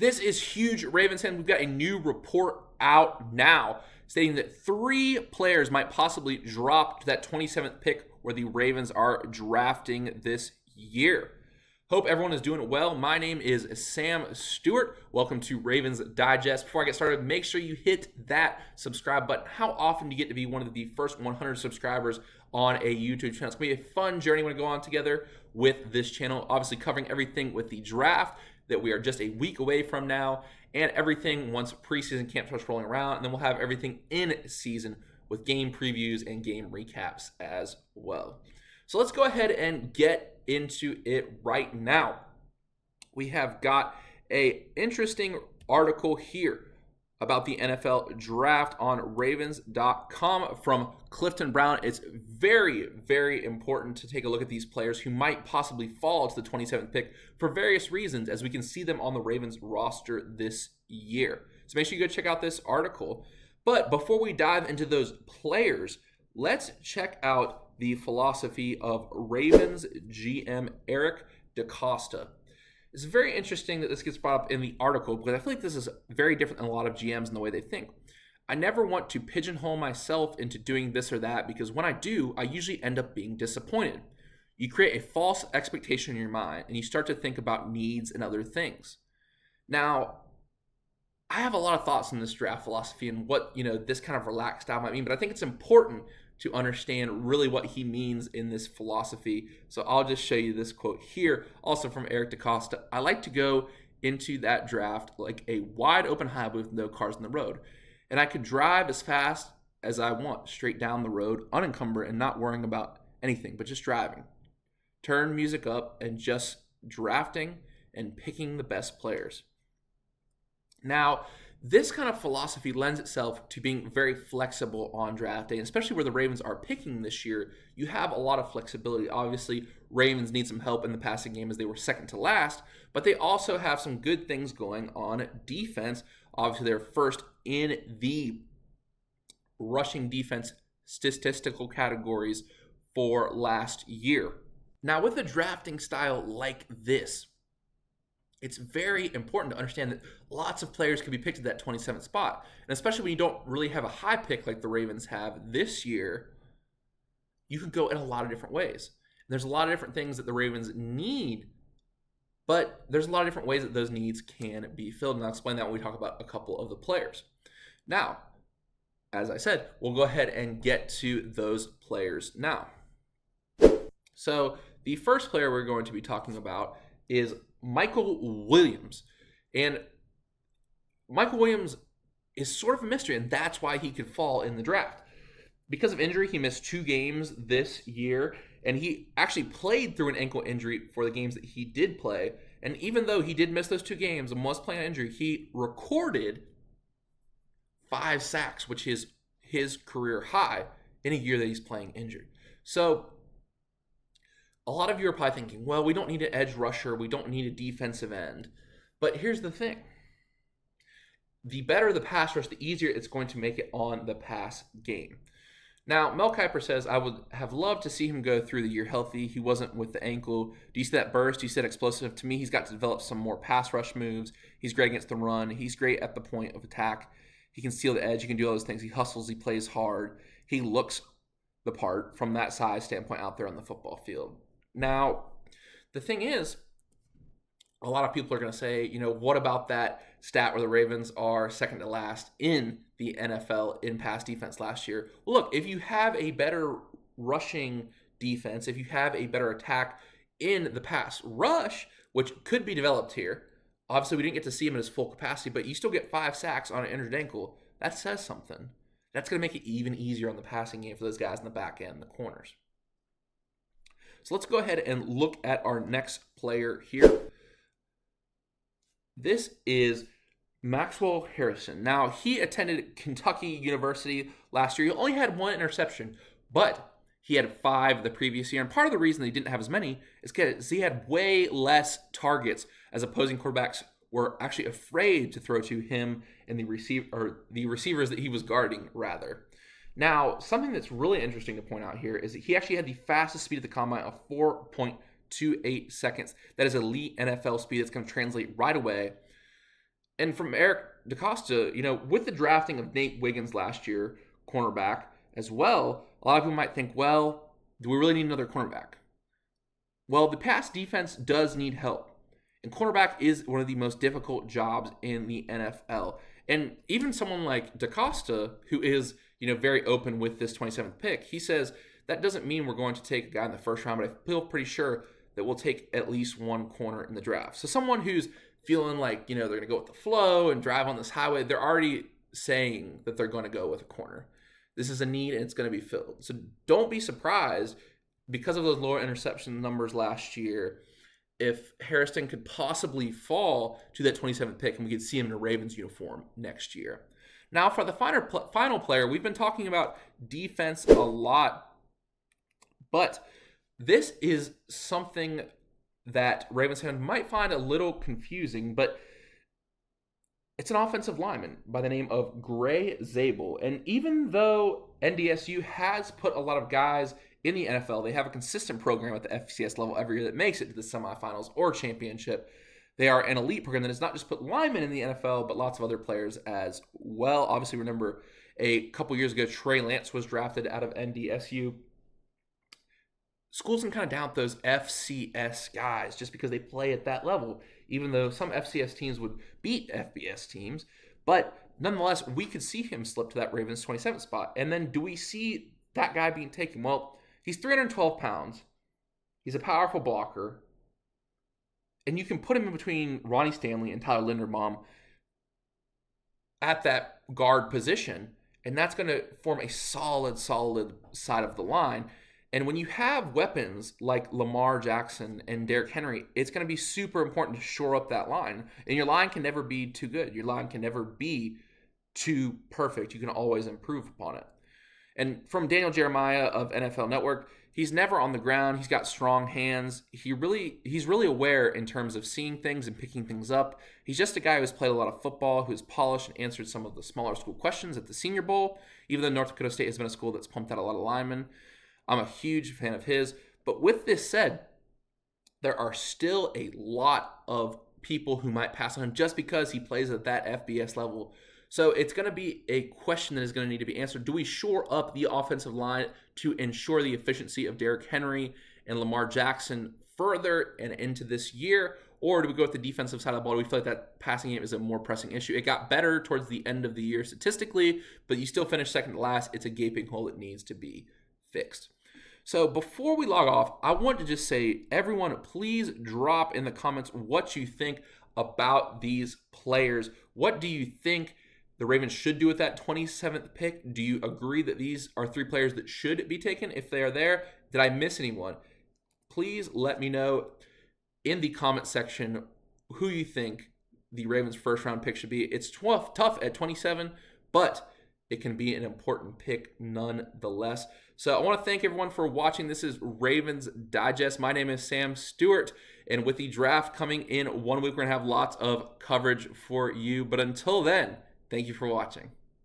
This is huge, Ravens fans. We've got a new report out now stating that 3 players might possibly drop to that 27th pick where the Ravens are drafting this year. Hope everyone is doing well. My name is Sam Stewart. Welcome to Ravens Digest. Before I get started, make sure you hit that subscribe button. How often do you get to be one of the first 100 subscribers on a YouTube channel? It's going to be a fun journey we're going to go on together with this channel. Obviously covering everything with the draft that we are just a week away from now, and everything once preseason camp starts rolling around, and then we'll have everything in season with game previews and game recaps as well. So let's go ahead and get into it right now. We have got a interesting article here about the NFL draft on Ravens.com from Clifton Brown. It's very, very important to take a look at these players who might possibly fall to the 27th pick for various reasons, as we can see them on the Ravens roster this year. So make sure you go check out this article. But before we dive into those players, let's check out the philosophy of Ravens GM Eric DeCosta. It's very interesting that this gets brought up in the article because I feel like this is very different than a lot of GMs in the way they think. I never want to pigeonhole myself into doing this or that because when I do, I usually end up being disappointed. You create a false expectation in your mind and you start to think about needs and other things. Now, I have a lot of thoughts on this draft philosophy and what, this kind of relaxed style might mean, but I think it's important to understand really what he means in this philosophy. So I'll just show you this quote here, also from Eric DeCosta. I like to go into that draft like a wide open highway with no cars on the road. And I could drive as fast as I want, straight down the road, unencumbered and not worrying about anything, but just driving. Turn music up and just drafting and picking the best players. Now, this kind of philosophy lends itself to being very flexible on draft day, especially where the Ravens are picking this year. You have a lot of flexibility. Obviously, Ravens need some help in the passing game as they were second to last, but they also have some good things going on defense. Obviously, they're first in the rushing defense statistical categories for last year. Now, with a drafting style like this, it's very important to understand that lots of players can be picked at that 27th spot. And especially when you don't really have a high pick like the Ravens have this year, you can go in a lot of different ways. And there's a lot of different things that the Ravens need, but there's a lot of different ways that those needs can be filled. And I'll explain that when we talk about a couple of the players. Now, as I said, we'll go ahead and get to those players now. So the first player we're going to be talking about is Michael Williams. And Michael Williams is sort of a mystery, and that's why he could fall in the draft. Because of injury, he missed 2 games this year, and he actually played through an ankle injury for the games that he did play. And even though he did miss those 2 games and was playing on injury, he recorded 5 sacks, which is his career high in a year that he's playing injured. So a lot of you are probably thinking, well, we don't need an edge rusher. We don't need a defensive end. But here's the thing. The better the pass rush, the easier it's going to make it on the pass game. Now, Mel Kiper says, I would have loved to see him go through the year healthy. He wasn't with the ankle. Do you see that burst? Do you see that explosive? To me, he's got to develop some more pass rush moves. He's great against the run. He's great at the point of attack. He can steal the edge. He can do all those things. He hustles. He plays hard. He looks the part from that size standpoint out there on the football field. Now, the thing is, a lot of people are going to say, what about that stat where the Ravens are second to last in the NFL in pass defense last year? Well, look, if you have a better rushing defense, if you have a better attack in the pass rush, which could be developed here, obviously we didn't get to see him at his full capacity, but you still get 5 sacks on an injured ankle. That says something. That's going to make it even easier on the passing game for those guys in the back end, the corners. So let's go ahead and look at our next player here. This is Maxwell Harrison. Now, he attended Kentucky University last year. He only had 1 interception, but he had 5 the previous year. And part of the reason they didn't have as many is because he had way less targets as opposing quarterbacks were actually afraid to throw to him and the receivers that he was guarding, rather. Now, something that's really interesting to point out here is that he actually had the fastest speed at the combine of 4.28 seconds. That is elite NFL speed that's going to translate right away. And from Eric DeCosta, with the drafting of Nate Wiggins last year, cornerback as well, a lot of people might think, well, do we really need another cornerback? Well, the pass defense does need help. And cornerback is one of the most difficult jobs in the NFL. And even someone like DeCosta, who is, very open with this 27th pick, he says that doesn't mean we're going to take a guy in the first round, but I feel pretty sure that we'll take at least one corner in the draft. So someone who's feeling like, they're going to go with the flow and drive on this highway, they're already saying that they're going to go with a corner. This is a need and it's going to be filled. So don't be surprised because of those lower interception numbers last year if Hairston could possibly fall to that 27th pick and we could see him in a Ravens uniform next year. Now for the final player, we've been talking about defense a lot, but this is something that Ravens fans might find a little confusing, but it's an offensive lineman by the name of Gray Zabel. And even though NDSU has put a lot of guys in the NFL, they have a consistent program at the FCS level every year that makes it to the semifinals or championship. They are an elite program that has not just put linemen in the NFL, but lots of other players as well. Obviously, remember a couple years ago, Trey Lance was drafted out of NDSU. Schools can kind of doubt those FCS guys just because they play at that level, even though some FCS teams would beat FBS teams. But nonetheless, we could see him slip to that Ravens 27th spot. And then do we see that guy being taken? Well, he's 312 pounds. He's a powerful blocker. And you can put him in between Ronnie Stanley and Tyler Linderbaum at that guard position. And that's going to form a solid side of the line. And when you have weapons like Lamar Jackson and Derrick Henry, it's going to be super important to shore up that line. And your line can never be too good. Your line can never be too perfect. You can always improve upon it. And from Daniel Jeremiah of NFL Network, he's never on the ground. He's got strong hands. He's really aware in terms of seeing things and picking things up. He's just a guy who's played a lot of football, who's polished and answered some of the smaller school questions at the Senior Bowl, even though North Dakota State has been a school that's pumped out a lot of linemen. I'm a huge fan of his. But with this said, there are still a lot of people who might pass on him just because he plays at that FBS level. So it's going to be a question that is going to need to be answered. Do we shore up the offensive line to ensure the efficiency of Derrick Henry and Lamar Jackson further and into this year? Or do we go with the defensive side of the ball? Do we feel like that passing game is a more pressing issue? It got better towards the end of the year statistically, but you still finish second to last. It's a gaping hole that needs to be fixed. So before we log off, I want to just say, everyone, please drop in the comments what you think about these players. What do you think the Ravens should do with that 27th pick? Do you agree that these are three players that should be taken if they are there? Did I miss anyone? Please let me know in the comment section who you think the Ravens' first round pick should be. It's tough at 27, but it can be an important pick nonetheless. So I want to thank everyone for watching. This is Ravens Digest. My name is Sam Stewart, and with the draft coming in 1 week, we're going to have lots of coverage for you. But until then, thank you for watching.